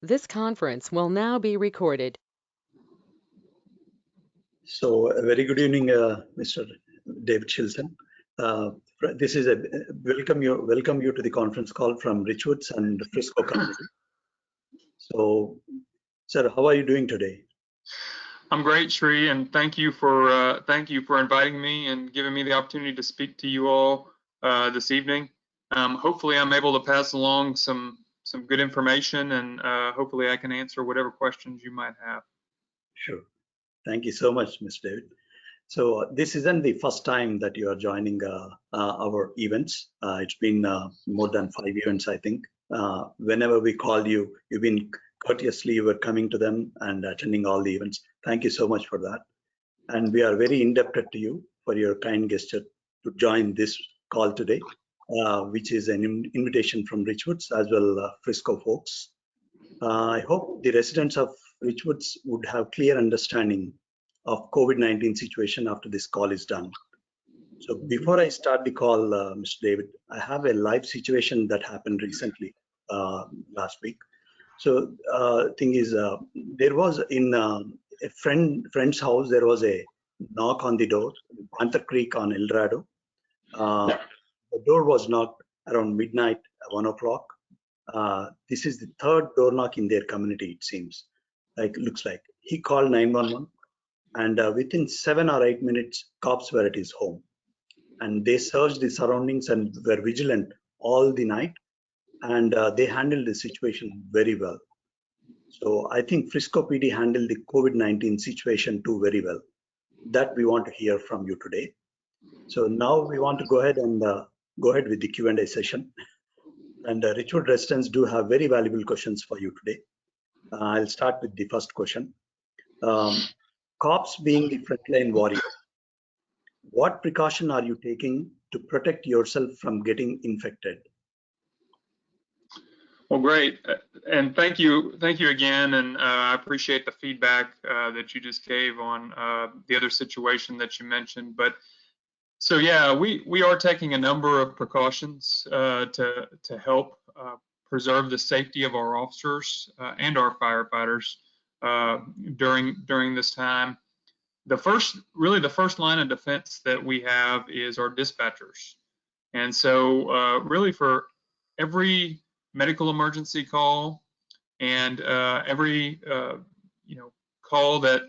This conference will now be recorded. So, a very good evening, Mr. David Shilson. This is a welcome you to the conference call from Richwoods and Frisco community. So, sir, how are you doing today? I'm great, Sri, and thank you for inviting me and giving me the opportunity to speak to you all this evening. Hopefully, I'm able to pass along some good information, and hopefully, I can answer whatever questions you might have. Sure. Thank you so much, Mr. David. So this isn't the first time that you are joining our events. It's been more than 5 events, I think. Whenever we called you, you've been courteously, you were coming to them and attending all the events. Thank you so much for that. And we are very indebted to you for your kind gesture to join this call today, which is an invitation from Richwoods as well Frisco folks. I hope the residents of Richwoods would have clear understanding of COVID-19 situation after this call is done. So before I start the call, Mr. David, I have a live situation that happened recently last week. So thing is, there was in a friend's house, there was a knock on the door, Panther Creek on El Dorado. The door was knocked around midnight, 1 o'clock. This is the third door knock in their community, it seems. Looks like. He called 911, and within 7 or 8 minutes, cops were at his home. And they searched the surroundings and were vigilant all the night, and they handled the situation very well. So I think Frisco PD handled the COVID-19 situation too very well. That we want to hear from you today. So now we want to go ahead with the Q&A session. And Richwood residents do have very valuable questions for you today. I'll start with the first question. Cops being the frontline warrior, what precaution are you taking to protect yourself from getting infected? Well, great, and thank you again, and I appreciate the feedback that you just gave on the other situation that you mentioned. But so yeah, we are taking a number of precautions to help preserve the safety of our officers and our firefighters during this time. The first line of defense that we have is our dispatchers, and so really for every medical emergency call and every call that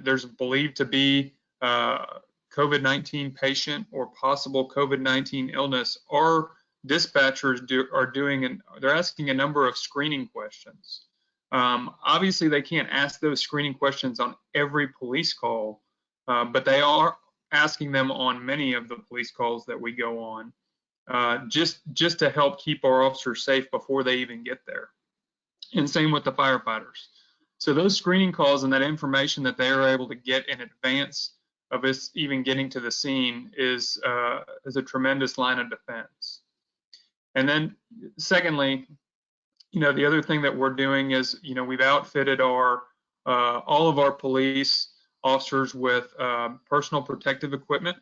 there's believed to be COVID-19 patient or possible COVID-19 illness, our dispatchers they're asking a number of screening questions. Obviously, they can't ask those screening questions on every police call, but they are asking them on many of the police calls that we go on, just to help keep our officers safe before they even get there. And same with the firefighters. So those screening calls and that information that they are able to get in advance of us even getting to the scene is a tremendous line of defense. And then secondly, the other thing that we're doing is, we've outfitted all of our police officers with personal protective equipment.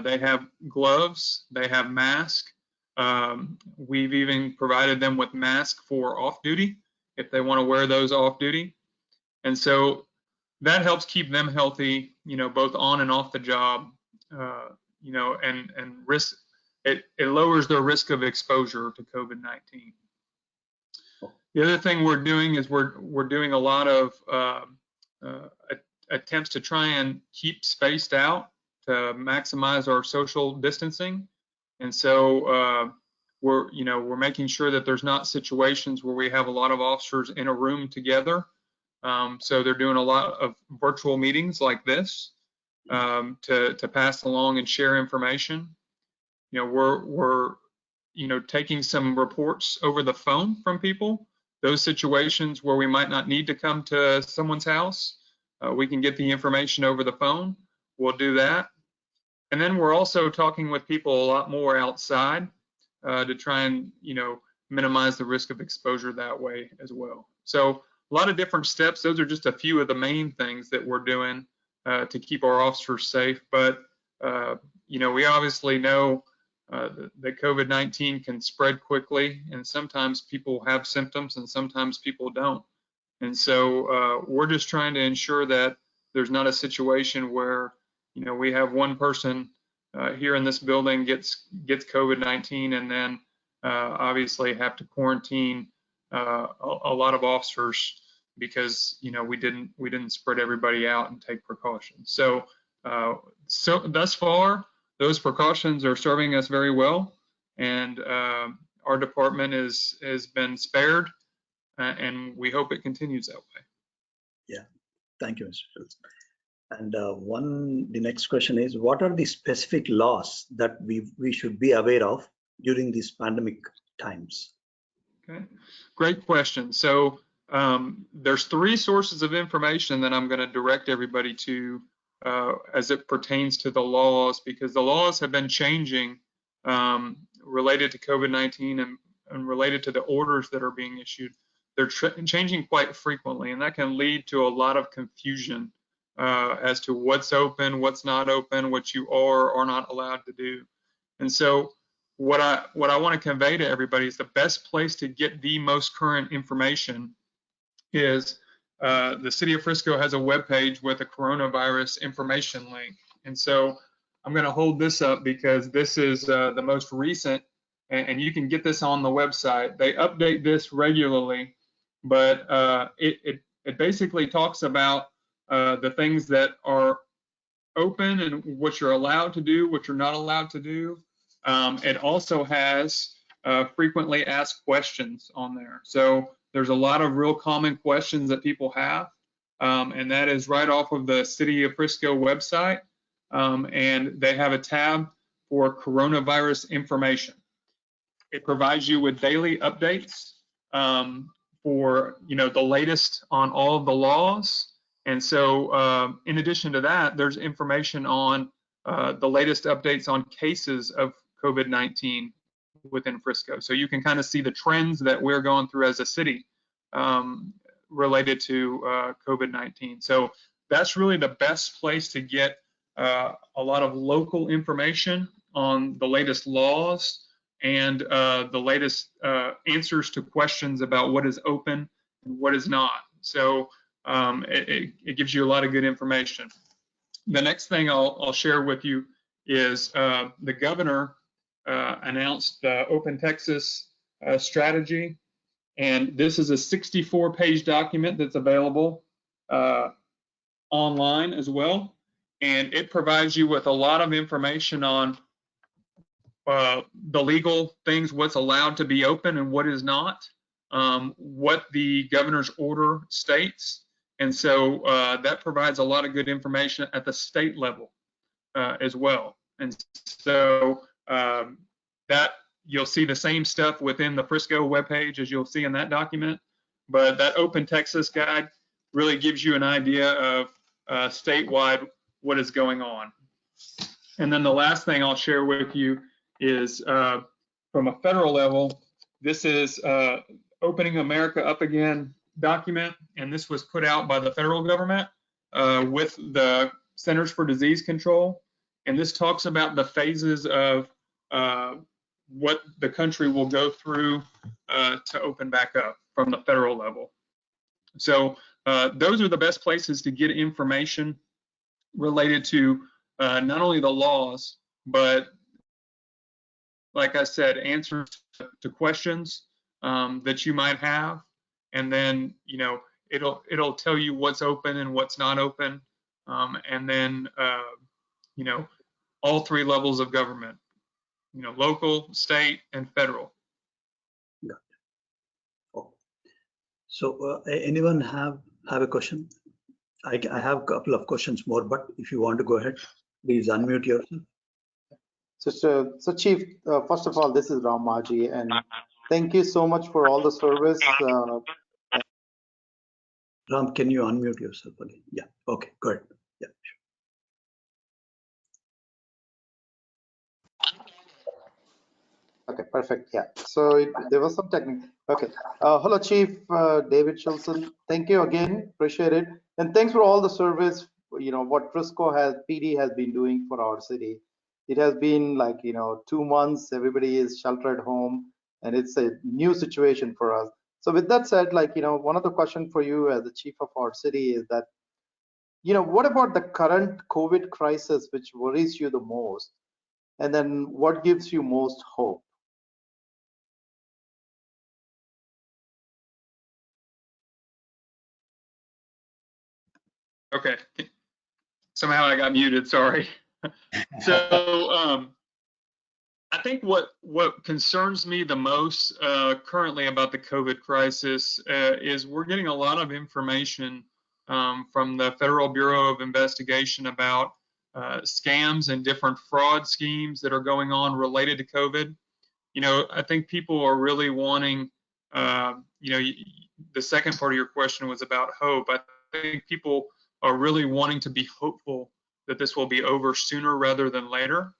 They have gloves, they have masks. We've even provided them with masks for off-duty if they want to wear those off-duty. And so that helps keep them healthy, both on and off the job, and risk. It lowers their risk of exposure to COVID-19. The other thing we're doing is we're doing a lot of attempts to try and keep spaced out to maximize our social distancing, and so we're making sure that there's not situations where we have a lot of officers in a room together. So they're doing a lot of virtual meetings like this to pass along and share information. We're taking some reports over the phone from people. Those situations where we might not need to come to someone's house, we can get the information over the phone. We'll do that. And then we're also talking with people a lot more outside to try and minimize the risk of exposure that way as well. So a lot of different steps. Those are just a few of the main things that we're doing to keep our officers safe. But we obviously know that COVID-19 can spread quickly, and sometimes people have symptoms and sometimes people don't. And so we're just trying to ensure that there's not a situation where, you know, we have one person here in this building gets COVID-19 and then obviously have to quarantine a lot of officers because, you know, we didn't spread everybody out and take precautions. So so thus far, those precautions are serving us very well, and our department has been spared, and we hope it continues that way. Yeah, thank you, Mr. Shilson. And the next question is, what are the specific laws that we should be aware of during these pandemic times? Okay, great question. So there's 3 sources of information that I'm going to direct everybody to as it pertains to the laws, because the laws have been changing related to COVID-19 and related to the orders that are being issued. They're changing quite frequently, and that can lead to a lot of confusion as to what's open, what's not open, what you are or not allowed to do. And so what I want to convey to everybody is the best place to get the most current information is the City of Frisco has a webpage with a coronavirus information link. And so I'm going to hold this up because this is the most recent, and you can get this on the website. They update this regularly, but it basically talks about the things that are open and what you're allowed to do, what you're not allowed to do. It also has frequently asked questions on there. So there's a lot of real common questions that people have, and that is right off of the City of Frisco website, and they have a tab for coronavirus information. It provides you with daily updates for, you know, the latest on all of the laws. And so in addition to that, there's information on the latest updates on cases of COVID-19 within Frisco. So you can kind of see the trends that we're going through as a city related to COVID-19. So that's really the best place to get a lot of local information on the latest laws and the latest answers to questions about what is open and what is not. So it gives you a lot of good information. The next thing I'll share with you is the governor announced the Open Texas strategy, and this is a 64-page document that's available online as well, and it provides you with a lot of information on the legal things, what's allowed to be open and what is not, what the governor's order states. And so that provides a lot of good information at the state level as well. And so that you'll see the same stuff within the Frisco webpage as you'll see in that document, but that Open Texas guide really gives you an idea of statewide what is going on. And then the last thing I'll share with you is from a federal level, this is Opening America Up Again document, and this was put out by the federal government with the Centers for Disease Control, and this talks about the phases of what the country will go through to open back up from the federal level. So those are the best places to get information related to not only the laws, but like I said, answers to questions that you might have. And then, you know, it'll tell you what's open and what's not open. And then, you know, all 3 levels of government, you know, local, state, and federal. Yeah. Oh. So anyone have a question? I have a couple of questions more, but if you want to go ahead, please unmute yourself. So Chief, first of all, this is Ram Maji, and thank you so much for all the service. Ram, can you unmute yourself again? Yeah, okay, go ahead. Yeah, sure. Okay, perfect. Yeah, so there was some technical. Okay, hello, Chief David Shilson. Thank you again, appreciate it, and thanks for all the service. You know what Frisco PD has been doing for our city. it has been like, 2 months, everybody is sheltered at home, and it's a new situation for us. So with that said, like, one of the questions for you as the chief of our city is that, what about the current COVID crisis, which worries you the most? And then what gives you most hope? Okay. Somehow I got muted, sorry. So I think what concerns me the most currently about the COVID crisis is we're getting a lot of information from the Federal Bureau of Investigation about scams and different fraud schemes that are going on related to COVID. I think people are really wanting, the second part of your question was about hope. I think people are really wanting to be hopeful that this will be over sooner rather than later.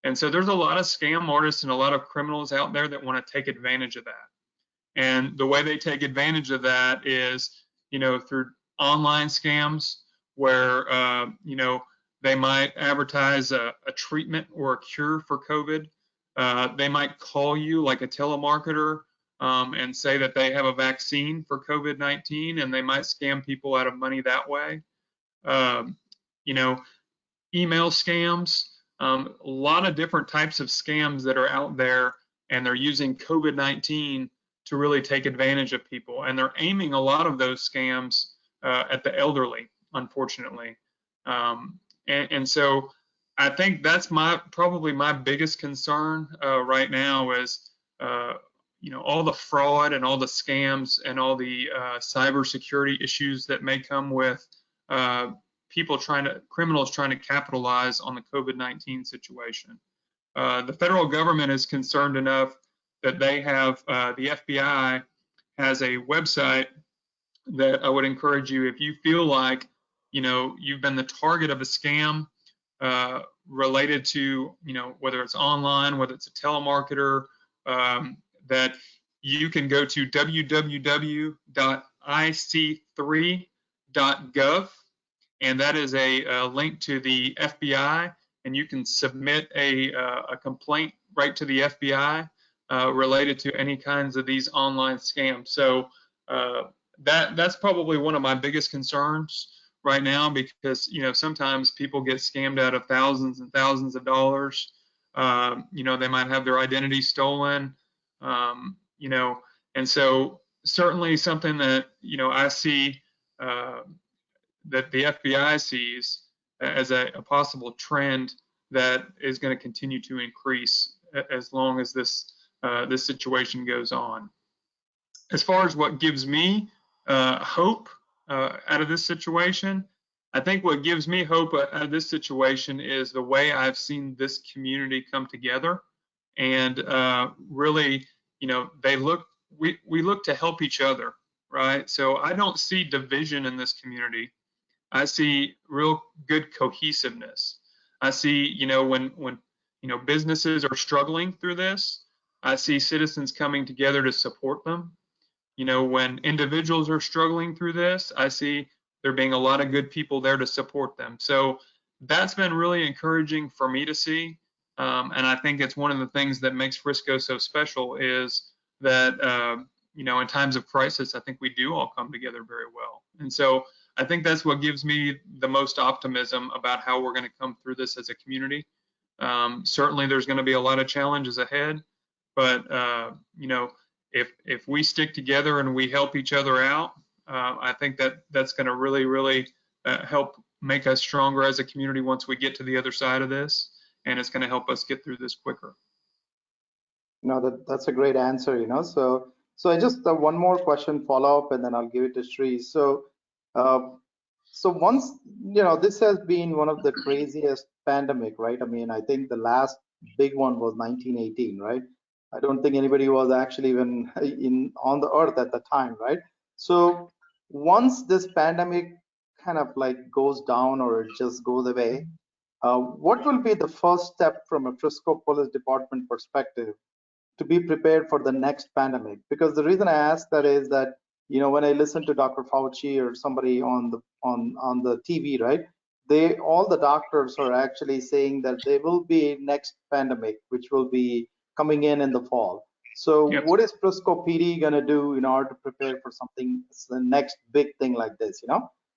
And so there's a lot of scam artists and a lot of criminals out there that want to take advantage of that. And the way they take advantage of that is, through online scams where, they might advertise a treatment or a cure for COVID. They might call you like a telemarketer and say that they have a vaccine for COVID-19, and they might scam people out of money that way. Email scams, a lot of different types of scams that are out there, and they're using COVID-19 to really take advantage of people. And they're aiming a lot of those scams at the elderly, unfortunately. And so I think that's probably my biggest concern right now is, all the fraud and all the scams and all the cybersecurity issues that may come with criminals trying to capitalize on the COVID-19 situation. The federal government is concerned enough that they have, the FBI has a website that I would encourage you, if you feel like, you've been the target of a scam related to, whether it's online, whether it's a telemarketer, that you can go to www.ic3.gov, and that is a link to the FBI, and you can submit a complaint right to the FBI related to any kinds of these online scams. So that's probably one of my biggest concerns right now, because sometimes people get scammed out of thousands and thousands of dollars. They might have their identity stolen. And so certainly something that I see that the FBI sees as a possible trend that is going to continue to increase as long as this situation goes on. As far as what gives me hope out of this situation, I think what gives me hope out of this situation is the way I've seen this community come together, and really, we look to help each other, right? So I don't see division in this community. I see real good cohesiveness. I see, when businesses are struggling through this, I see citizens coming together to support them. When individuals are struggling through this, I see there being a lot of good people there to support them. So that's been really encouraging for me to see. And I think it's one of the things that makes Frisco so special is that, in times of crisis, I think we do all come together very well. And so I think that's what gives me the most optimism about how we're going to come through this as a community. Certainly there's going to be a lot of challenges ahead, but, if we stick together and we help each other out, I think that's going to really, really help make us stronger as a community once we get to the other side of this, and it's going to help us get through this quicker. No, that's a great answer. So I just one more question follow up, and then I'll give it to Sri. So once this has been one of the craziest pandemic, right? I mean, I think the last big one was 1918, right? I don't think anybody was actually even on the earth at the time, right? So once this pandemic kind of like goes down or it just goes away, what will be the first step from a Frisco Police Department perspective to be prepared for the next pandemic? Because the reason I ask that is that when I listen to Dr. Fauci or somebody on the TV, right, all the doctors are actually saying that there will be next pandemic, which will be coming in the fall. So Yep. what is Frisco PD going to do in order to prepare for something, the next big thing like this,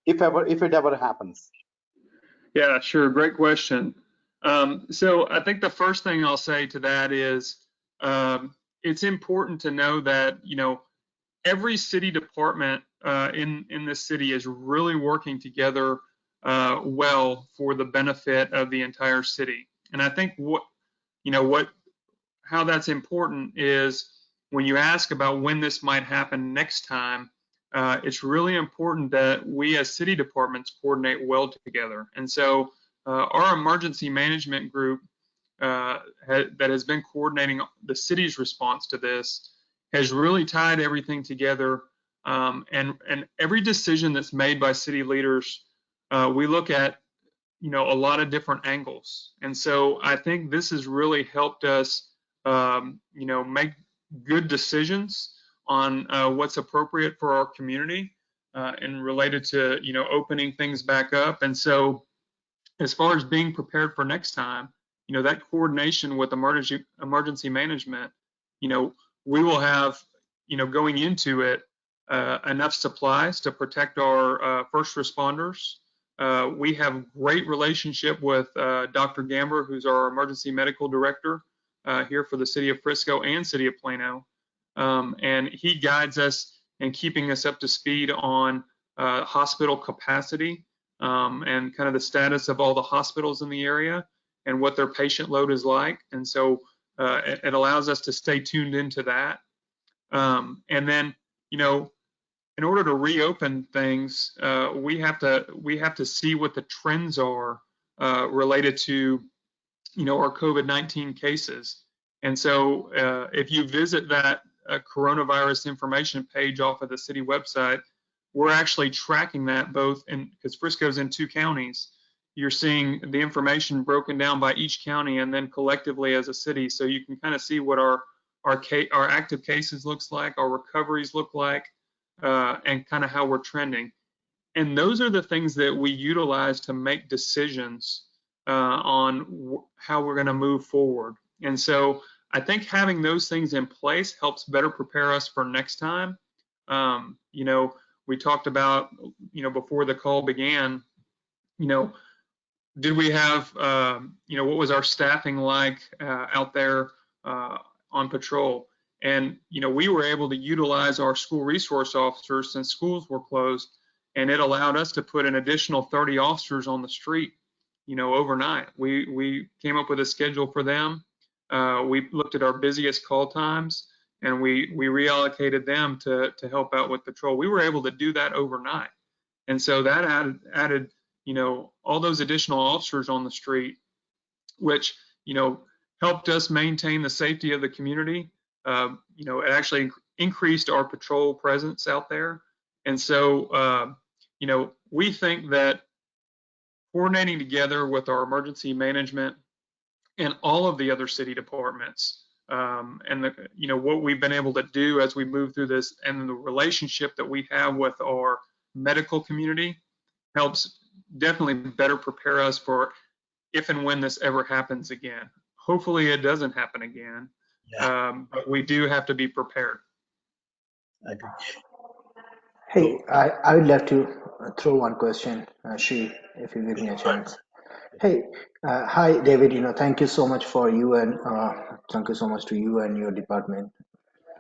if it ever happens? Yeah, sure. Great question. So I think the first thing I'll say to that is it's important to know that, every city department in this city is really working together well for the benefit of the entire city. And I think how that's important is when you ask about when this might happen next time, it's really important that we as city departments coordinate well together. And so our emergency management group that has been coordinating the city's response to this has really tied everything together. And every decision that's made by city leaders, we look at, a lot of different angles. And so I think this has really helped us, make good decisions on what's appropriate for our community and related to, opening things back up. And so as far as being prepared for next time, that coordination with emergency management, we will have, going into it, enough supplies to protect our first responders. We have great relationship with Dr. Gamber, who's our emergency medical director here for the city of Frisco and city of Plano. And he guides us in keeping us up to speed on hospital capacity and kind of the status of all the hospitals in the area and what their patient load is like. And so it allows us to stay tuned into that. And then, in order to reopen things, we have to see what the trends are related to, our COVID-19 cases. And so if you visit that coronavirus information page off of the city website, we're actually tracking that both because Frisco's in 2 counties. You're seeing the information broken down by each county and then collectively as a city. So you can kind of see what our active cases looks like, our recoveries look like, and kind of how we're trending. And those are the things that we utilize to make decisions on how we're going to move forward. And so I think having those things in place helps better prepare us for next time. We talked about, before the call began, did we have, what was our staffing like out there on patrol? And, we were able to utilize our school resource officers since schools were closed, and it allowed us to put an additional 30 officers on the street, overnight. We came up with a schedule for them. We looked at our busiest call times, and we reallocated them to help out with patrol. We were able to do that overnight. And so that added, all those additional officers on the street, which, helped us maintain the safety of the community. It actually increased our patrol presence out there. And so, we think that coordinating together with our emergency management and all of the other city departments, and what we've been able to do as we move through this, and the relationship that we have with our medical community helps definitely better prepare us for if and when this ever happens again. Hopefully it doesn't happen again, but we do have to be prepared. I agree. Hey, I would love to throw one question, Shri, if you give me a chance. Hey, hi, David. Thank you so much for you and thank you so much to you and your department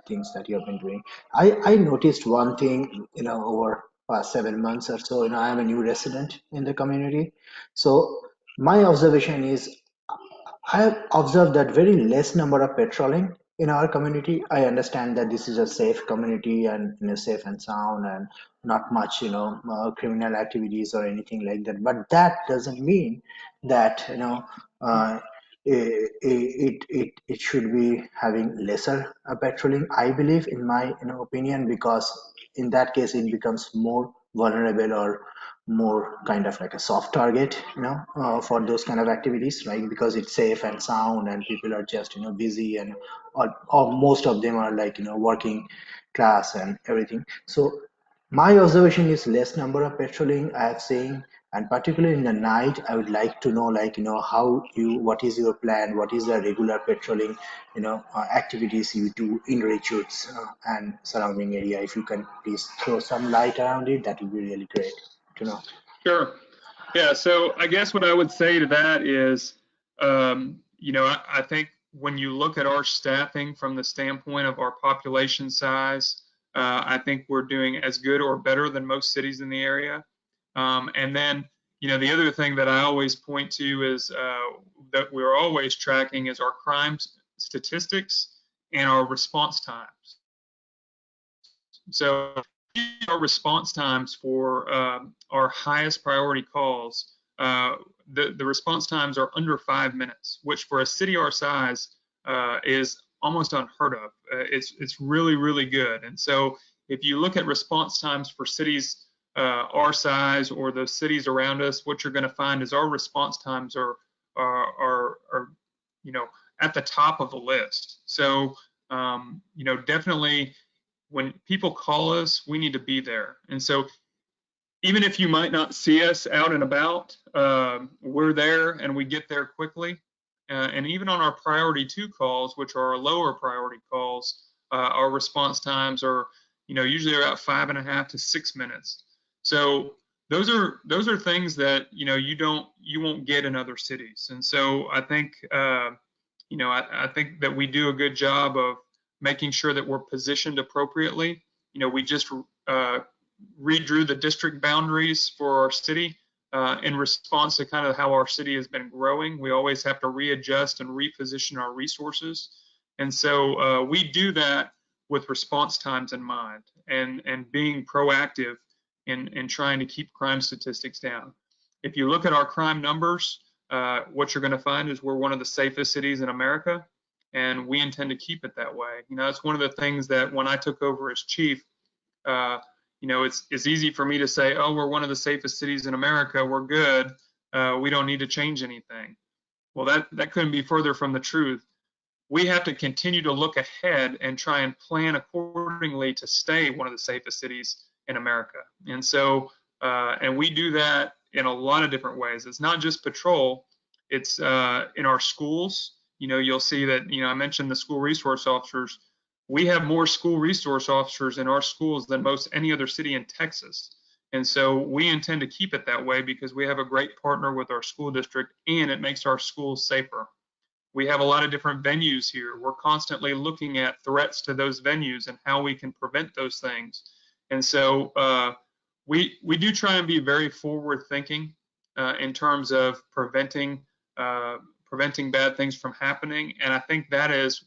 things that you have been doing. I noticed one thing, over past 7 months or so. I am a new resident in the community, so my observation is I have observed that very less number of patrolling in our community. I understand that this is a safe community and safe and sound and not much, criminal activities or anything like that. But that doesn't mean that, it should be having lesser patrolling. I believe, in my opinion, because in that case it becomes more vulnerable or more kind of like a soft target, for those kind of activities, right? Because it's safe and sound and people are just, busy and or most of them are like, working class and everything. So my observation is less number of patrolling. I have seen And particularly in the night, I would like to know, like, what is your plan? What is the regular patrolling, activities you do in Richards and surrounding area? If you can please throw some light around it, that would be really great to know. Sure. Yeah. So I guess what I would say to that is, I think when you look at our staffing from the standpoint of our population size, I think we're doing as good or better than most cities in the area. And then, the other thing that I always point to is that we're always tracking is our crime statistics and our response times. So our response times for our highest priority calls, the response times are under 5 minutes, which for a city our size is almost unheard of. It's really, really good. And so if you look at response times for cities our size or the cities around us, what you're going to find is our response times are at the top of the list. So definitely when people call us, we need to be there. And so even if you might not see us out and about, we're there and we get there quickly. And even on our priority 2 calls, which are our lower priority calls, our response times are, usually about 5.5 to 6 minutes. So those are things that you won't get in other cities. And so I think I think that we do a good job of making sure that we're positioned appropriately. We just redrew the district boundaries for our city in response to kind of how our city has been growing. We always have to readjust and reposition our resources. And so we do that with response times in mind and being proactive in trying to keep crime statistics down. If you look at our crime numbers, what you're going to find is we're one of the safest cities in America, and we intend to keep it that way. That's one of the things that when I took over as chief, it's easy for me to say, oh, we're one of the safest cities in America, we're good, we don't need to change anything. Well, that couldn't be further from the truth. We have to continue to look ahead and try and plan accordingly to stay one of the safest cities in America. And so, and we do that in a lot of different ways. It's not just patrol, it's in our schools. You'll see that, I mentioned the school resource officers. We have more school resource officers in our schools than most any other city in Texas. And so we intend to keep it that way because we have a great partner with our school district and it makes our schools safer. We have a lot of different venues here. We're constantly looking at threats to those venues and how we can prevent those things. And so we do try and be very forward thinking in terms of preventing bad things from happening. And I think that is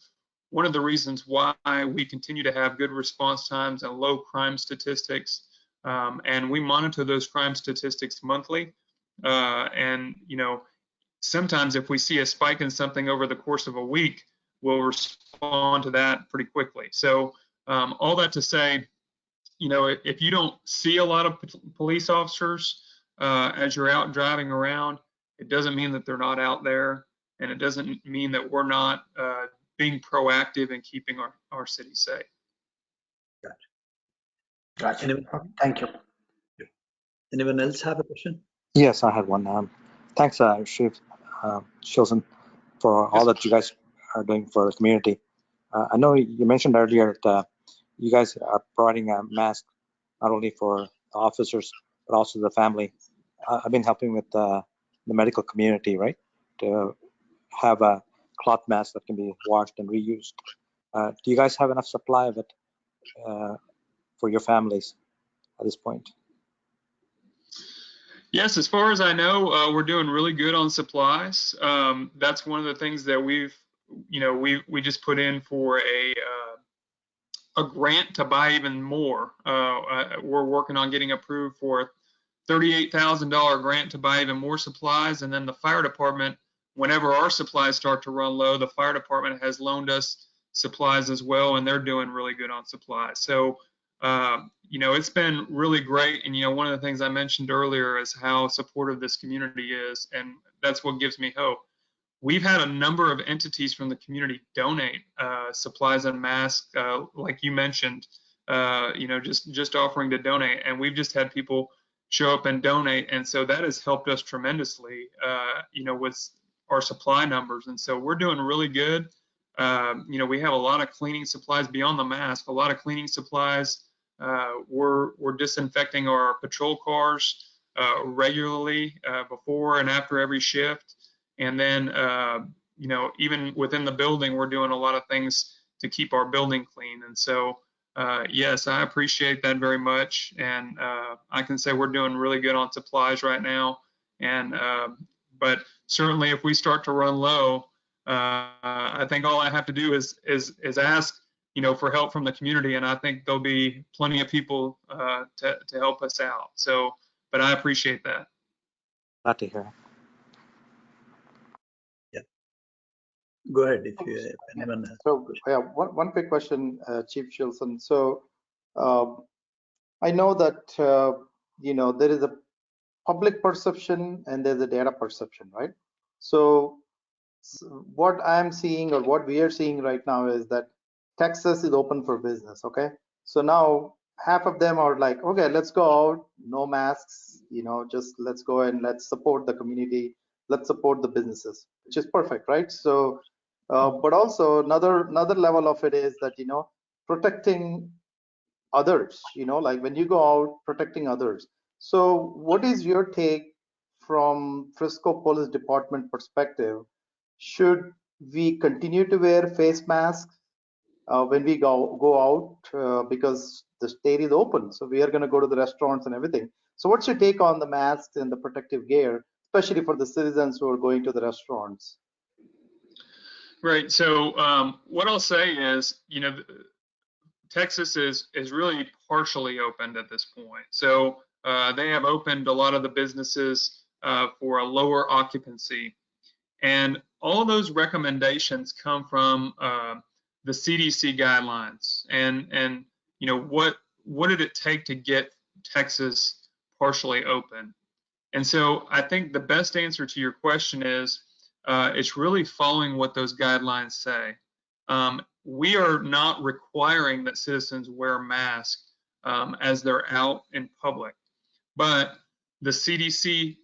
one of the reasons why we continue to have good response times and low crime statistics. And we monitor those crime statistics monthly. And sometimes if we see a spike in something over the course of a week, we'll respond to that pretty quickly. So all that to say, if you don't see a lot of police officers as you're out driving around, it doesn't mean that they're not out there, and it doesn't mean that we're not being proactive in keeping our city safe. Gotcha. Thank you. Anyone else have a question? Yes, I have one. Thanks, Chief Shilson, for all that you guys are doing for the community. I know you mentioned earlier that you guys are providing a mask not only for the officers but also the family. I've been helping with the medical community, right, to have a cloth mask that can be washed and reused. Do you guys have enough supply of it for your families at this point? Yes, as far as I know, we're doing really good on supplies. That's one of the things that we just put in for a grant to buy even more. We're working on getting approved for a $38,000 grant to buy even more supplies, and then the fire department, whenever our supplies start to run low, the fire department has loaned us supplies as well, and they're doing really good on supplies. So it's been really great. And, one of the things I mentioned earlier is how supportive this community is. And that's what gives me hope. We've had a number of entities from the community donate supplies and masks, like you mentioned, just offering to donate. And we've just had people show up and donate. And so that has helped us tremendously, with our supply numbers. And so we're doing really good. We have a lot of cleaning supplies beyond the mask, a lot of cleaning supplies. We're disinfecting our patrol cars regularly before and after every shift. And then, even within the building, we're doing a lot of things to keep our building clean. And so, yes, I appreciate that very much. And I can say we're doing really good on supplies right now. And but certainly, if we start to run low, I think all I have to do is ask, for help from the community, and I think there'll be plenty of people to help us out. So, but I appreciate that. Glad to hear. Yeah. Go ahead if anyone has. So yeah, one quick question, Chief Shilson. So I know that there is a public perception and there's a data perception, right? So what I'm seeing, or what we are seeing right now, is that Texas is open for business. Okay, so now half of them are like, okay, let's go out, no masks, just let's go and let's support the community, let's support the businesses, which is perfect, right? So but also another level of it is that protecting others, like when you go out, protecting others. So what is your take from Frisco Police Department perspective? Should we continue to wear face masks when we go out, because the state is open, so we are going to go to the restaurants and everything? So what's your take on the masks and the protective gear, especially for the citizens who are going to the restaurants? Right. So what I'll say is, Texas is really partially opened at this point. So they have opened a lot of the businesses for a lower occupancy. And all those recommendations come from the CDC guidelines. And what did it take to get Texas partially open? And so I think the best answer to your question is it's really following what those guidelines say. We are not requiring that citizens wear masks as they're out in public, but the CDC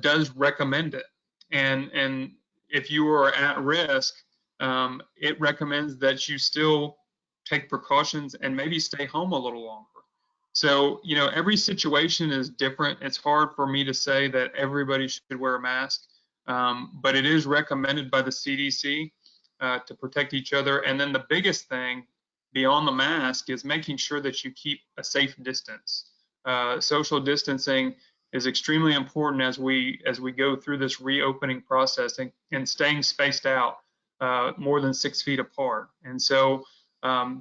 does recommend it. And if you are at risk, it recommends that you still take precautions and maybe stay home a little longer. So, every situation is different. It's hard for me to say that everybody should wear a mask, but it is recommended by the CDC to protect each other. And then the biggest thing beyond the mask is making sure that you keep a safe distance. Social distancing is extremely important as we go through this reopening process, and staying spaced out more than 6 feet apart. And so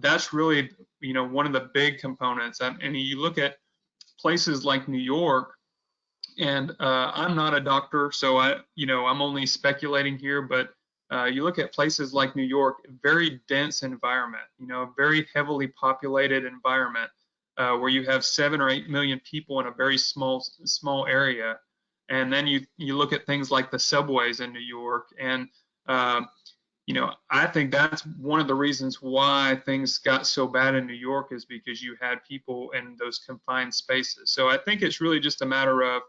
that's really, one of the big components. And you look at places like New York, and I'm not a doctor, so I'm only speculating here, but you look at places like New York, very dense environment, very heavily populated environment, where you have 7 or 8 million people in a very small area. And then you look at things like the subways in New York, and I think that's one of the reasons why things got so bad in New York, is because you had people in those confined spaces. So I think it's really just a matter of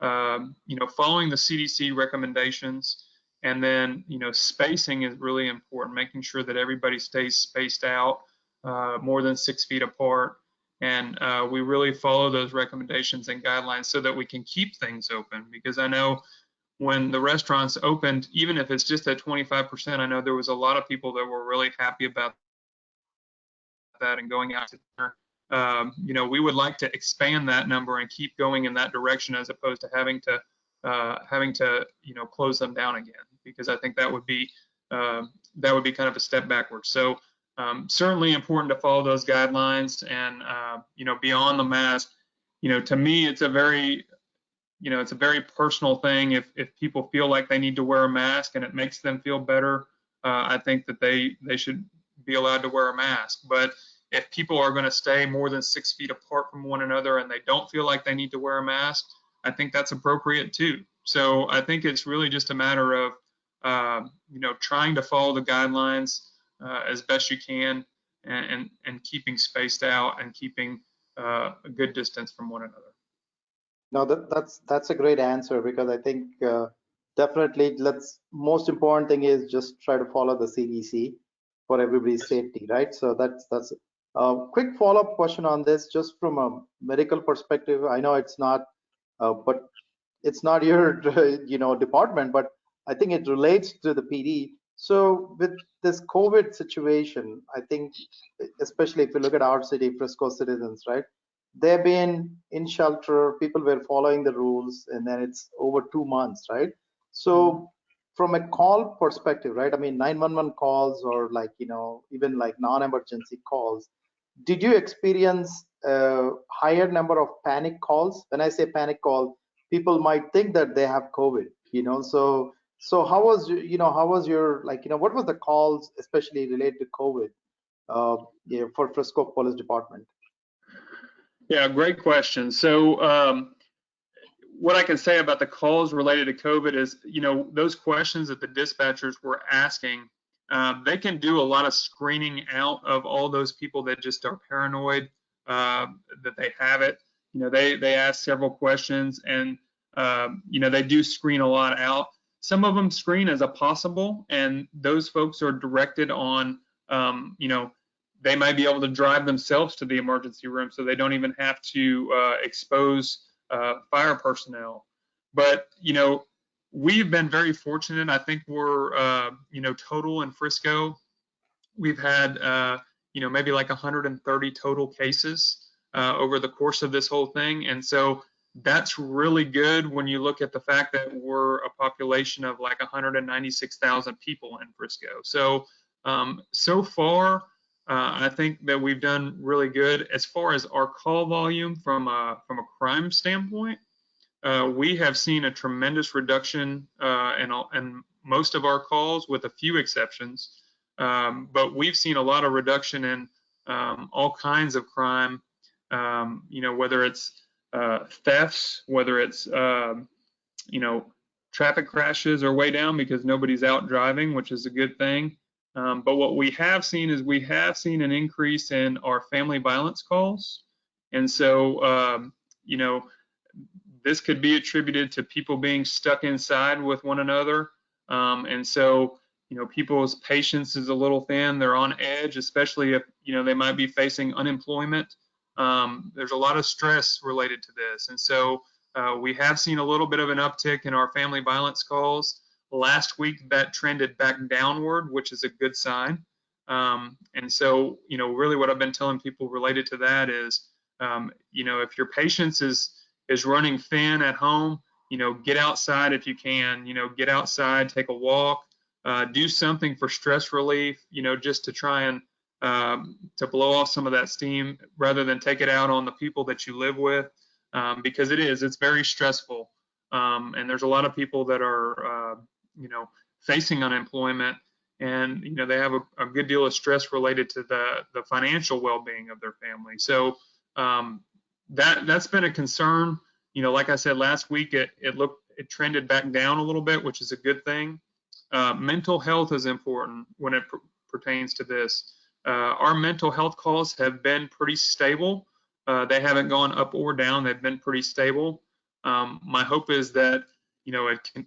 following the CDC recommendations, and then spacing is really important, making sure that everybody stays spaced out more than 6 feet apart, and we really follow those recommendations and guidelines so that we can keep things open. Because I know when the restaurants opened, even if it's just at 25%, I know there was a lot of people that were really happy about that and going out to dinner. We would like to expand that number and keep going in that direction, as opposed to having to close them down again, because I think that would be kind of a step backwards. So certainly important to follow those guidelines, and beyond the mask, to me it's a very personal thing. If people feel like they need to wear a mask and it makes them feel better, I think that they should be allowed to wear a mask. But if people are going to stay more than 6 feet apart from one another and they don't feel like they need to wear a mask, I think that's appropriate too. So I think it's really just a matter of trying to follow the guidelines as best you can, and keeping spaced out, and keeping a good distance from one another. No, that's a great answer, because I think definitely most important thing is just try to follow the CDC for everybody's safety, right? So that's a quick follow-up question on this, just from a medical perspective. I know it's not, but it's not your department, but I think it relates to the PD. So with this COVID situation, I think especially if you look at our city, Frisco citizens, right? They've been in shelter, people were following the rules, and then it's over 2 months, right? So from a call perspective, right? I mean, 911 calls, or like, even like non-emergency calls, did you experience a higher number of panic calls? When I say panic call, people might think that they have COVID, so how was your, like, what was the calls especially related to COVID for Frisco Police Department? Yeah, great question. So what I can say about the calls related to COVID is, those questions that the dispatchers were asking, they can do a lot of screening out of all those people that just are paranoid that they have it. They ask several questions, and they do screen a lot out. Some of them screen as a possible, and those folks are directed on, they might be able to drive themselves to the emergency room, so they don't even have to expose fire personnel. But we've been very fortunate. I think we're total in Frisco, we've had maybe like 130 total cases over the course of this whole thing, and so that's really good when you look at the fact that we're a population of like 196,000 people in Frisco. So so far, I think that we've done really good. As far as our call volume from a crime standpoint, we have seen a tremendous reduction in most of our calls, with a few exceptions. But we've seen a lot of reduction in all kinds of crime, whether it's thefts, whether it's traffic crashes are way down because nobody's out driving, which is a good thing. But what we have seen is an increase in our family violence calls. And so, this could be attributed to people being stuck inside with one another. And so, people's patience is a little thin. They're on edge, especially if, they might be facing unemployment. There's a lot of stress related to this. And so we have seen a little bit of an uptick in our family violence calls. Last week, that trended back downward, which is a good sign. And so, really what I've been telling people related to that is, if your patience is running thin at home, get outside if you can, get outside, take a walk, do something for stress relief, just to try and to blow off some of that steam rather than take it out on the people that you live with, because it's very stressful. And there's a lot of people that are, facing unemployment, and, they have a good deal of stress related to the financial well-being of their family. So that's been a concern. Like I said, last week, it trended back down a little bit, which is a good thing. Mental health is important when it pertains to this. Our mental health calls have been pretty stable. They haven't gone up or down. They've been pretty stable. My hope is that,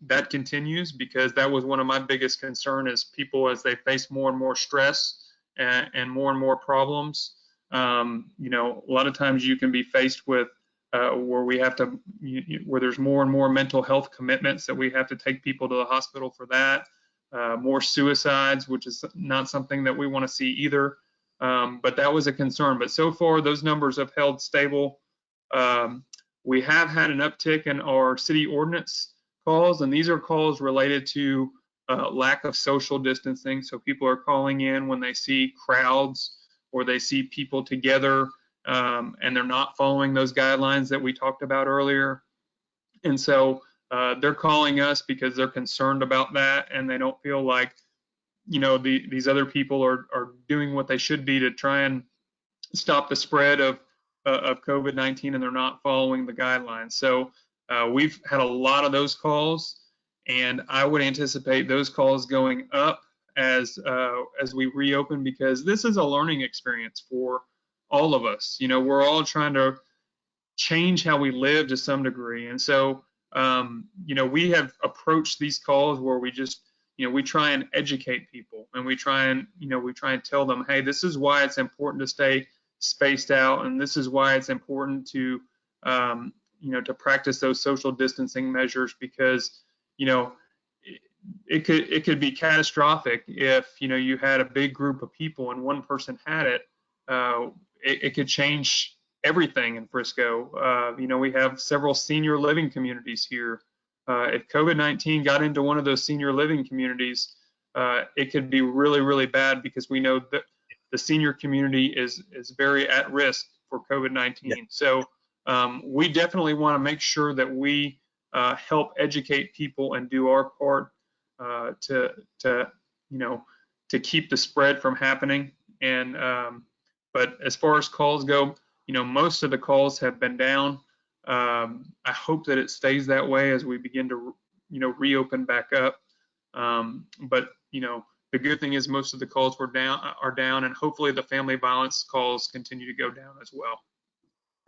that continues, because that was one of my biggest concerns, is people, as they face more and more stress and more problems. A lot of times you can be faced with where we have to, where there's more and more mental health commitments that we have to take people to the hospital for that. More suicides, which is not something that we want to see either. But that was a concern. But so far, those numbers have held stable. We have had an uptick in our city ordinance calls, and these are calls related to lack of social distancing. So people are calling in when they see crowds or they see people together, and they're not following those guidelines that we talked about earlier. And so they're calling us because they're concerned about that, and they don't feel like, these other people are doing what they should be to try and stop the spread of COVID-19, and they're not following the guidelines. So we've had a lot of those calls, and I would anticipate those calls going up as we reopen, because this is a learning experience for all of us. We're all trying to change how we live to some degree. And so, we have approached these calls where we just, we try and educate people, and we try and tell them, hey, this is why it's important to stay spaced out, and this is why it's important to, to practice those social distancing measures, because, it could be catastrophic if, you had a big group of people and one person had it. It could change everything in Frisco. We have several senior living communities here. If COVID-19 got into one of those senior living communities, it could be really, really bad, because we know that the senior community is very at risk for COVID-19. Yeah. So we definitely want to make sure that we help educate people and do our part to keep the spread from happening. And but as far as calls go, most of the calls have been down. I hope that it stays that way as we begin to, reopen back up. But the good thing is most of the calls are down, and hopefully the family violence calls continue to go down as well.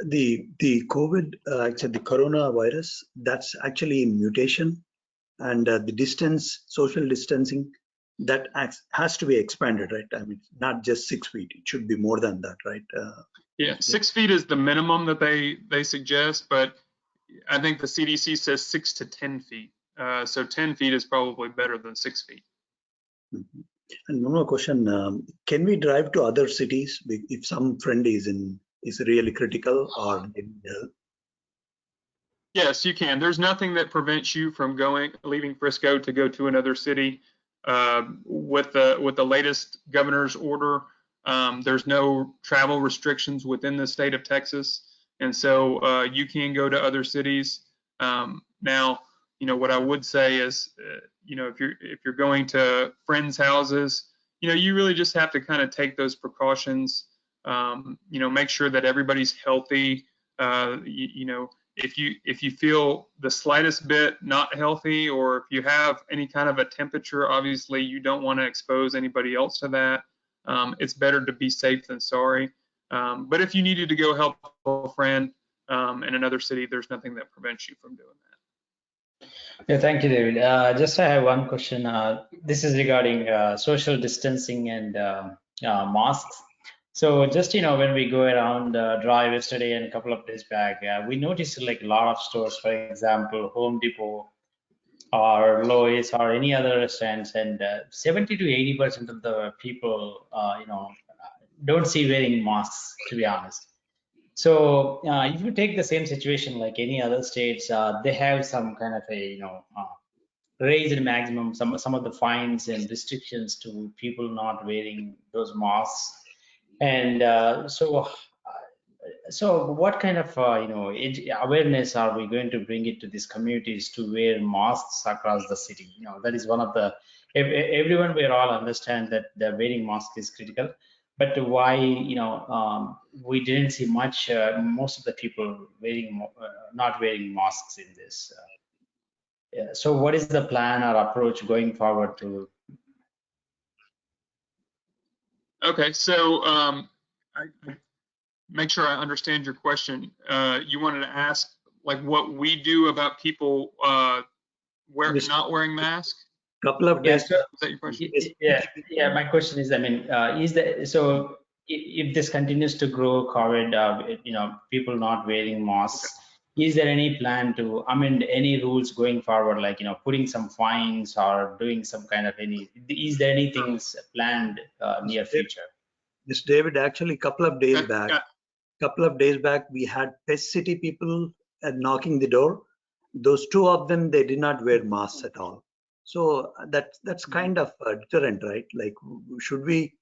The COVID, actually the coronavirus, that's actually a mutation, and the social distancing, that has to be expanded, right? I mean, not just 6 feet; it should be more than that, right? Yeah, 6 feet is the minimum that they suggest, but I think the CDC says 6 to 10 feet. So 10 feet is probably better than 6 feet. Mm-hmm. And one more question: can we drive to other cities if some friend is really critical or in help? Yes, you can. There's nothing that prevents you from leaving Frisco to go to another city. With the latest governor's order, there's no travel restrictions within the state of Texas, and so you can go to other cities. Now, what I would say is, if you're going to friends' houses, you really just have to kind of take those precautions. Make sure that everybody's healthy. If you feel the slightest bit not healthy, or if you have any kind of a temperature, obviously you don't want to expose anybody else to that. It's better to be safe than sorry. But if you needed to go help a friend in another city, there's nothing that prevents you from doing that. Yeah, thank you, David. Just I have one question. This is regarding social distancing and masks. So just, when we go around drive yesterday and a couple of days back, we noticed like a lot of stores, for example, Home Depot or Lowe's or any other restaurants, and 70 to 80% of the people, don't see wearing masks, to be honest. So if you take the same situation like any other states, they have some kind of a, raised maximum, some of the fines and restrictions to people not wearing those masks. And so what kind of awareness are we going to bring it to these communities to wear masks across the city? That is one of the, everyone we all understand that the wearing mask is critical, but why we didn't see much, most of the people not wearing masks in this. So what is the plan or approach going forward to? Okay, so I make sure I understand your question. You wanted to ask like what we do about people not wearing masks? Couple of days. Yes, is that your question? Yeah. My question is, if this continues to grow, COVID, people not wearing masks, is there any plan to amend any rules going forward, like putting some fines or doing some kind of is there anything planned near future? Mr. David, actually, couple of days back, we had Pest City people knocking the door. Those two of them, they did not wear masks at all. So that's kind of a deterrent, right? Like, should we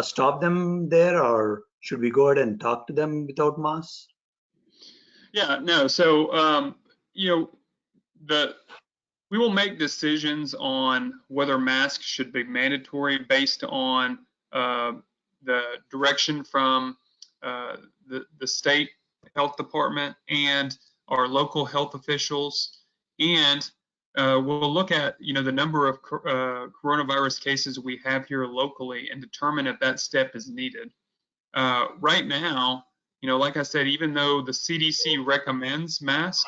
stop them there, or should we go ahead and talk to them without masks? Yeah, no. So we will make decisions on whether masks should be mandatory based on the direction from the state health department and our local health officials, and we'll look at the number of coronavirus cases we have here locally and determine if that step is needed. Right now, like I said, even though the CDC recommends masks,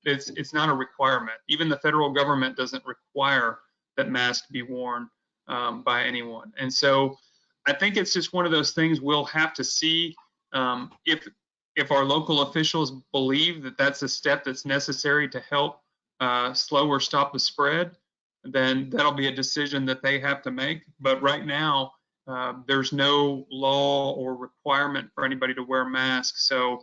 it's not a requirement. Even the federal government doesn't require that masks be worn by anyone. And so I think it's just one of those things we'll have to see if our local officials believe that that's a step that's necessary to help slow or stop the spread, then that'll be a decision that they have to make. But right now, there's no law or requirement for anybody to wear masks. So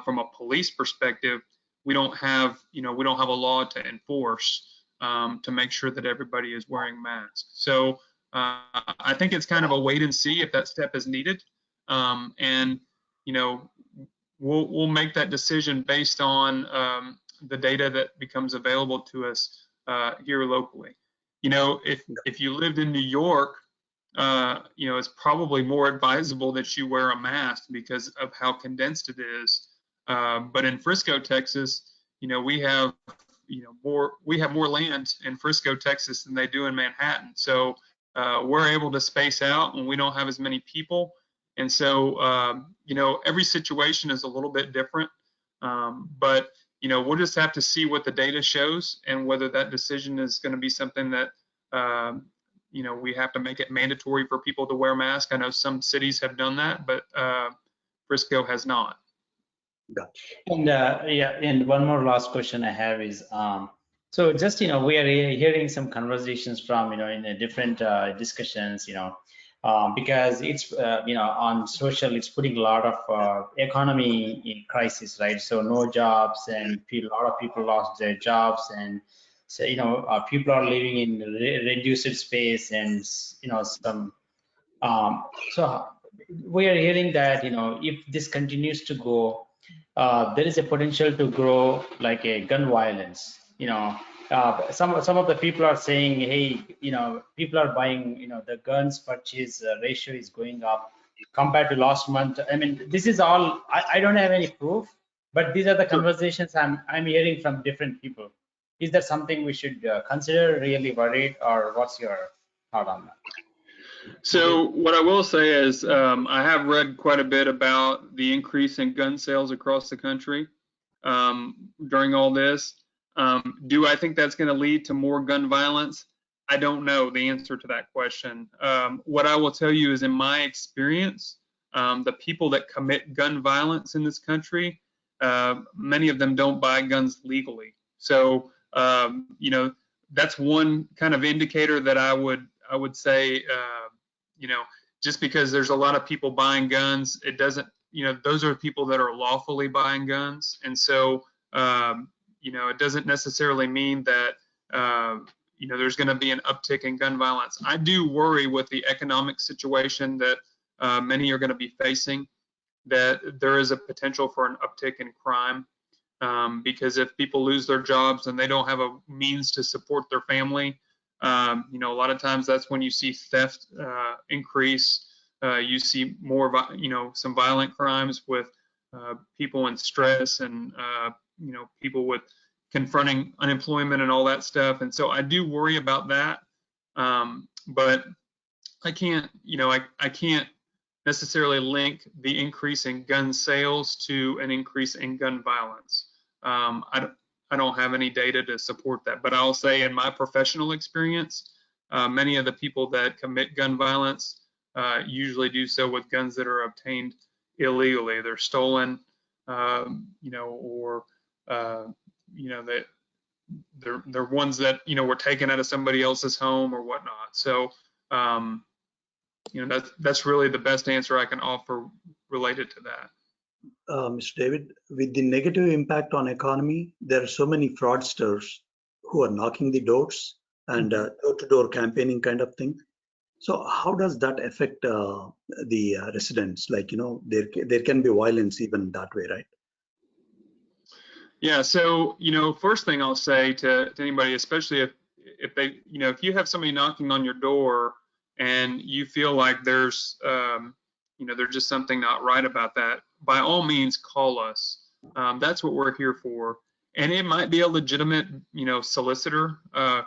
from a police perspective, we don't have a law to enforce to make sure that everybody is wearing masks. So I think it's kind of a wait and see if that step is needed. And we'll make that decision based on the data that becomes available to us here locally. If you lived in New York, it's probably more advisable that you wear a mask because of how condensed it is. But in Frisco, Texas, we have more land in Frisco, Texas than they do in Manhattan. So we're able to space out and we don't have as many people. And so, every situation is a little bit different. But we'll just have to see what the data shows and whether that decision is going to be something that, we have to make it mandatory for people to wear masks. I know some cities have done that, but Frisco has not. Gotcha. And and one more last question I have is, so just, we are hearing some conversations from, in the different discussions, because it's, on social, it's putting a lot of economy in crisis, right? So no jobs, and a lot of people lost their jobs, and so, people are living in reduced space, and, some, so we are hearing that, if this continues to go, there is a potential to grow like a gun violence. Some of the people are saying, hey, people are buying, the guns purchase ratio is going up compared to last month. I mean, this is all, I don't have any proof, but these are the conversations I'm hearing from different people. Is that something we should consider, really worried, or what's your thought on that? So what I will say is I have read quite a bit about the increase in gun sales across the country during all this. Do I think that's going to lead to more gun violence? I don't know the answer to that question. What I will tell you is, in my experience, the people that commit gun violence in this country, many of them don't buy guns legally. So, that's one kind of indicator that I would say, just because there's a lot of people buying guns, it doesn't, those are people that are lawfully buying guns. And so, it doesn't necessarily mean that, there's going to be an uptick in gun violence. I do worry with the economic situation that many are going to be facing, that there is a potential for an uptick in crime. Because if people lose their jobs and they don't have a means to support their family, a lot of times that's when you see theft increase. You see more, some violent crimes with people in stress and, people with confronting unemployment and all that stuff. And so I do worry about that. But I can't, I can't necessarily link the increase in gun sales to an increase in gun violence. I don't have any data to support that, but I'll say in my professional experience, many of the people that commit gun violence usually do so with guns that are obtained illegally. They're stolen, or that they're ones that were taken out of somebody else's home or whatnot. So that's really the best answer I can offer related to that. Mr. David, with the negative impact on economy, there are so many fraudsters who are knocking the doors and door-to-door campaigning kind of thing. So how does that affect the residents? Like, there can be violence even that way, right? Yeah. So, first thing I'll say to anybody, especially if they, if you have somebody knocking on your door and you feel like there's, there's just something not right about that, by all means, call us. That's what we're here for. And it might be a legitimate, solicitor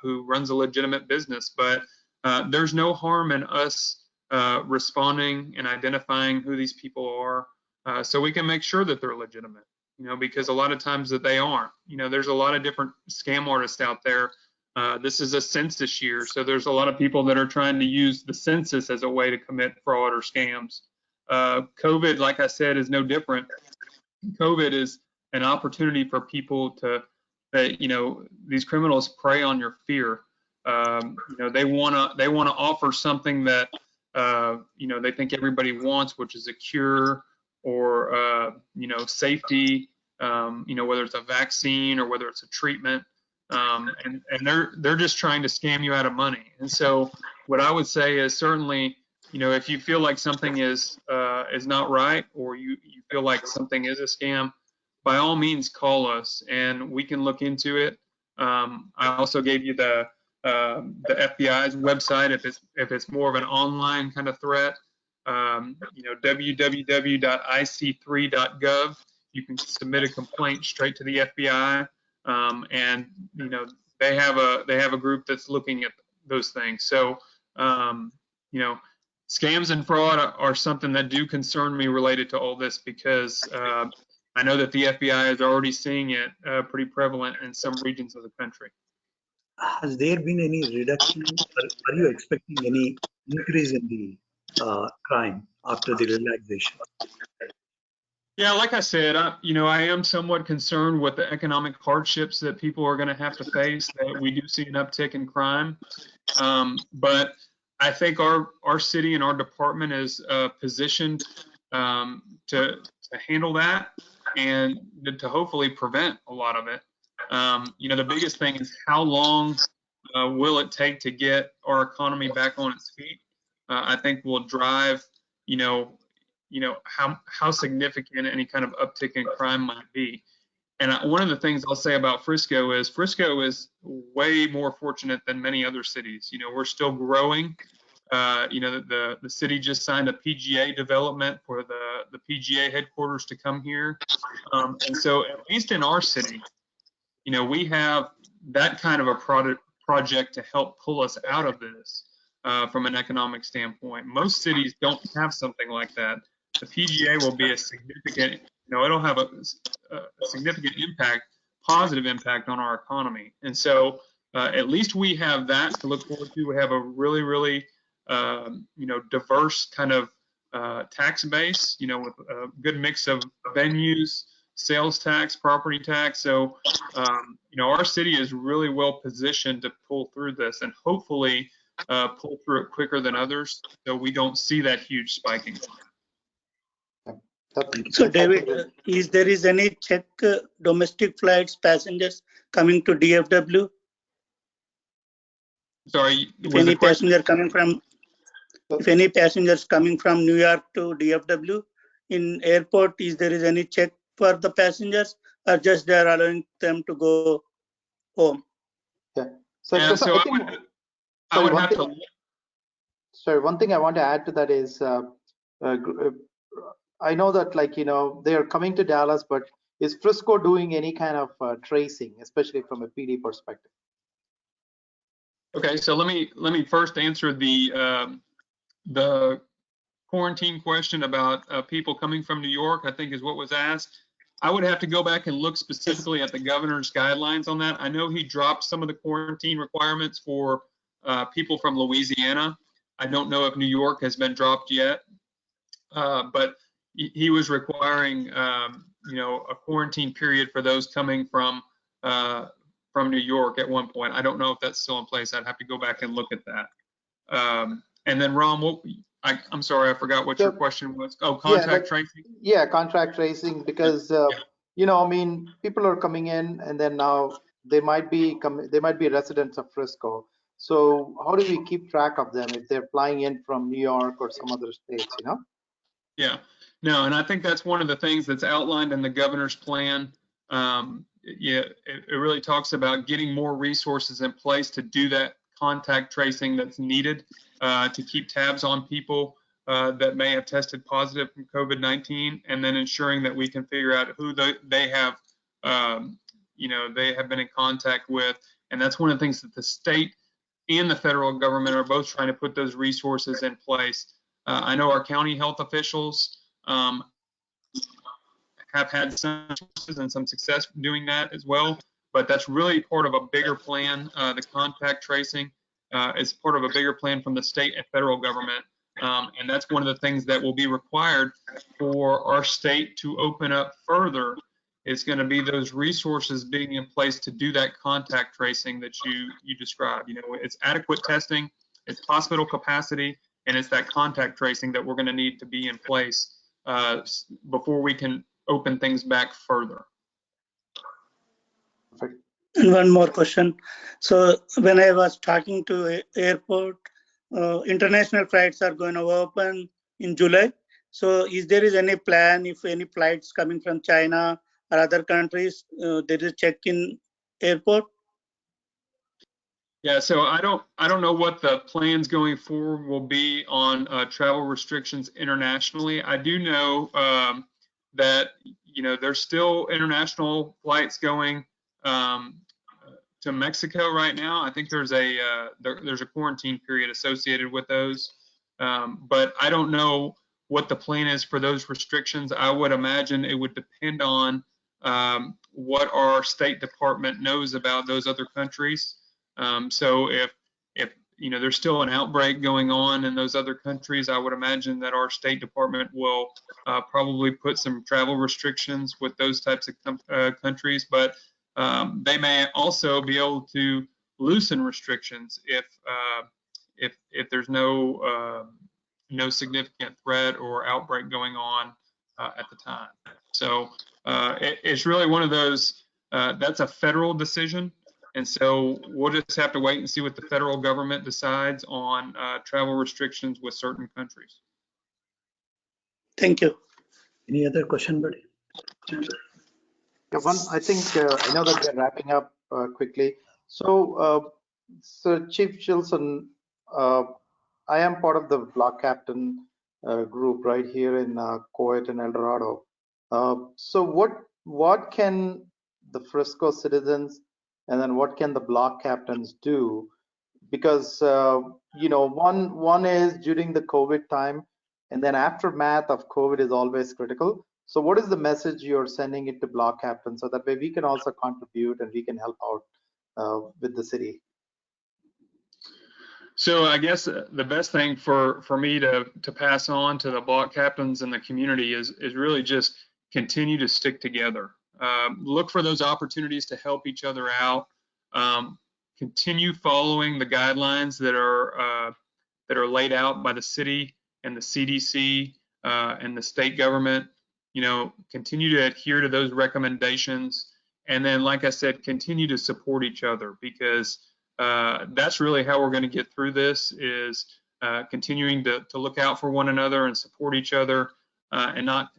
who runs a legitimate business, but there's no harm in us responding and identifying who these people are. so we can make sure that they're legitimate, because a lot of times that they aren't. There's a lot of different scam artists out there. This is a census year, so there's a lot of people that are trying to use the census as a way to commit fraud or scams. COVID, like I said, is no different. COVID is an opportunity for people these criminals prey on your fear. They wanna offer something that they think everybody wants, which is a cure or safety. Whether it's a vaccine or whether it's a treatment, and they're just trying to scam you out of money. And so what I would say is certainly, if you feel like something is not right, or you feel like something is a scam, by all means call us and we can look into it. I also gave you the FBI's website if it's more of an online kind of threat. www.ic3.gov. You can submit a complaint straight to the FBI, and they have a group that's looking at those things. So scams and fraud are something that do concern me related to all this, because I know that the FBI is already seeing it pretty prevalent in some regions of the country. Has there been any reduction? Are you expecting any increase in the crime after the relaxation? Yeah, like I said, I am somewhat concerned with the economic hardships that people are going to have to face, that we do see an uptick in crime. But I think our city and our department is positioned to handle that and to hopefully prevent a lot of it. The biggest thing is how long will it take to get our economy back on its feet? I think will drive, how significant any kind of uptick in crime might be. And one of the things I'll say about Frisco is way more fortunate than many other cities. We're still growing. The city just signed a PGA development for the PGA headquarters to come here. And so at least in our city, we have that kind of a project to help pull us out of this from an economic standpoint. Most cities don't have something like that. The PGA will be a significant, it'll have a significant impact, positive impact on our economy. And so at least we have that to look forward to. We have a really, really, diverse kind of tax base, with a good mix of venues, sales tax, property tax. So, our city is really well positioned to pull through this and hopefully pull through it quicker than others, so we don't see that huge spiking. So, David, is there any check domestic flights passengers coming to DFW? Sorry, if any passengers coming from New York to DFW in airport, is any check for the passengers, or just they are allowing them to go home? Yeah. So I would have to. Sorry, one thing I want to add to that is I know that they are coming to Dallas, but is Frisco doing any kind of tracing, especially from a PD perspective? Okay, so let me first answer the quarantine question about people coming from New York, I think is what was asked. I would have to go back and look specifically at the governor's guidelines on that. I know he dropped some of the quarantine requirements for people from Louisiana. I don't know if New York has been dropped yet, but he was requiring, a quarantine period for those coming from New York at one point. I don't know if that's still in place. I'd have to go back and look at that. And then Ram, I'm sorry, I forgot what your question was. Oh, contact tracing? Yeah, contact tracing, because, people are coming in and then now they might be residents of Frisco. So how do we keep track of them if they're flying in from New York or some other states, Yeah, no, and I think that's one of the things that's outlined in the governor's plan. It really talks about getting more resources in place to do that contact tracing that's needed to keep tabs on people that may have tested positive from COVID-19, and then ensuring that we can figure out who they have been in contact with. And that's one of the things that the state and the federal government are both trying to put those resources in place. I know our county health officials have had some sources and some success doing that as well. But that's really part of a bigger plan. The contact tracing is part of a bigger plan from the state and federal government. And that's one of the things that will be required for our state to open up further. It's going to be those resources being in place to do that contact tracing that you described. You know, it's adequate testing, it's hospital capacity, and it's that contact tracing that we're going to need to be in place before we can open things back further. And one more question. So when I was talking to airport, international flights are going to open in July. So is there any plan if any flights coming from China or other countries, there is a check-in airport? Yeah, so I don't know what the plans going forward will be on travel restrictions internationally. I do know that there's still international flights going to Mexico right now. I think there's a quarantine period associated with those, but I don't know what the plan is for those restrictions. I would imagine it would depend on what our State Department knows about those other countries. So if there's still an outbreak going on in those other countries, I would imagine that our State Department will probably put some travel restrictions with those types of countries, but they may also be able to loosen restrictions if there's no significant threat or outbreak going on at the time. So it's really one of those. That's a federal decision. And so we'll just have to wait and see what the federal government decides on travel restrictions with certain countries. Thank you. Any other question, buddy? Yeah, one, I think I know that we're wrapping up quickly. So, Chief Shilson, I am part of the block captain group right here in Coet and El Dorado. So what can the Frisco citizens and then what can the block captains do? Because one is during the COVID time, and then aftermath of COVID is always critical. So what is the message you're sending it to block captains so that way we can also contribute and we can help out with the city? So I guess the best thing for me to pass on to the block captains and the community is really just continue to stick together. Look for those opportunities to help each other out. Continue following the guidelines that are laid out by the city and the CDC and the state government. Continue to adhere to those recommendations, and then, like I said, continue to support each other, because that's really how we're going to get through this, is continuing to look out for one another and support each other, and not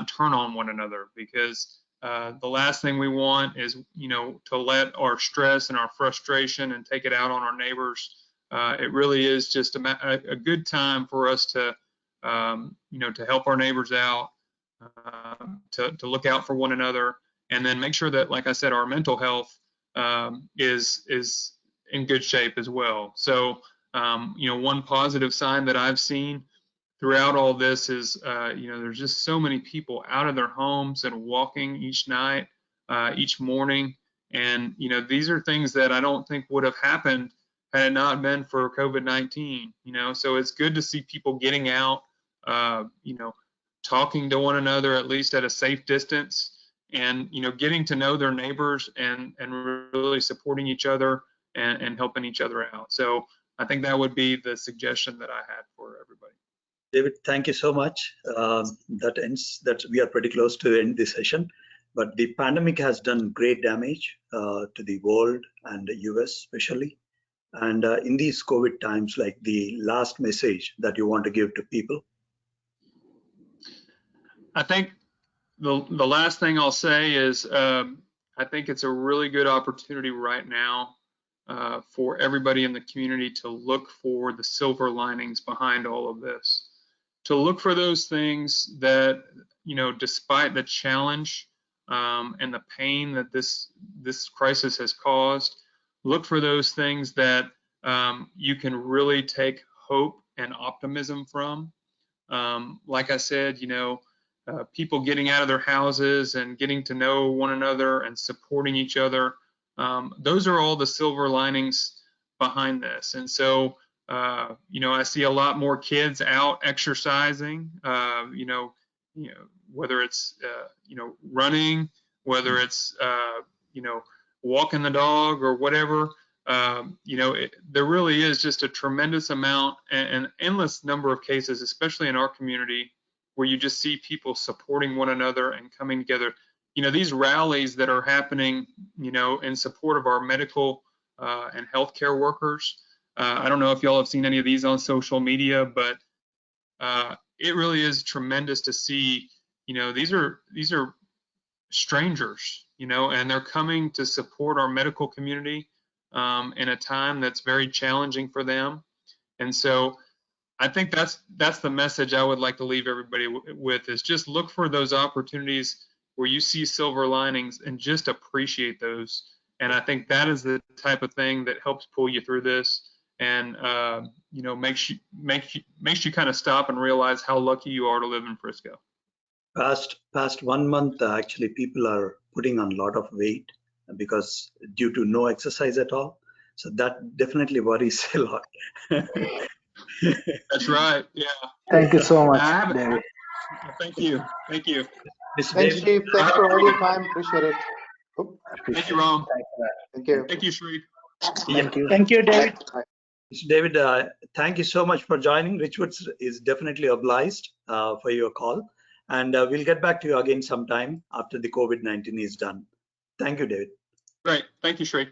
turn on one another, because the last thing we want is to let our stress and our frustration and take it out on our neighbors. It really is just a good time for us to to help our neighbors out, to look out for one another, and then make sure that, like I said, our mental health is in good shape as well. So one positive sign that I've seen throughout all this is there's just so many people out of their homes and walking each night, each morning, and these are things that I don't think would have happened had it not been for COVID-19. So it's good to see people getting out, talking to one another, at least at a safe distance, and getting to know their neighbors and really supporting each other and helping each other out. So I think that would be the suggestion that I had for everybody. David, thank you so much. That we are pretty close to end this session, but the pandemic has done great damage to the world and the US especially. And in these COVID times, like the last message that you want to give to people? I think the last thing I'll say is I think it's a really good opportunity right now for everybody in the community to look for the silver linings behind all of this, to look for those things that, despite the challenge and the pain that this crisis has caused, look for those things that you can really take hope and optimism from. Like I said, people getting out of their houses and getting to know one another and supporting each other. Those are all the silver linings behind this. And so, you know, I see a lot more kids out exercising, you know, whether it's, you know, running, whether it's, you know, walking the dog or whatever. You know, there really is just a tremendous amount and an endless number of cases, especially in our community, where you just see people supporting one another and coming together. You know, these rallies that are happening, you know, in support of our medical and healthcare workers. I don't know if y'all have seen any of these on social media, but it really is tremendous to see. You know, these are strangers, you know, and they're coming to support our medical community in a time that's very challenging for them. And so I think that's the message I would like to leave everybody with, is just look for those opportunities where you see silver linings and just appreciate those. And I think that is the type of thing that helps pull you through this, and you know, makes you kind of stop and realize how lucky you are to live in Frisco. Past 1 month, actually, people are putting on a lot of weight because due to no exercise at all. So that definitely worries a lot. That's right. Yeah. Thank you so much, David. Thank you. Thank you. Mr. Thanks, David, Chief. Thanks for all your time. Appreciate it. Oh, Thank you, Ram. thank you. Thank you, Sri. Thank you. Thank you, David. Bye. Mr. David, thank you so much for joining. Richwood is definitely obliged for your call. And we'll get back to you again sometime after the COVID-19 is done. Thank you, David. Great. Thank you, Sri.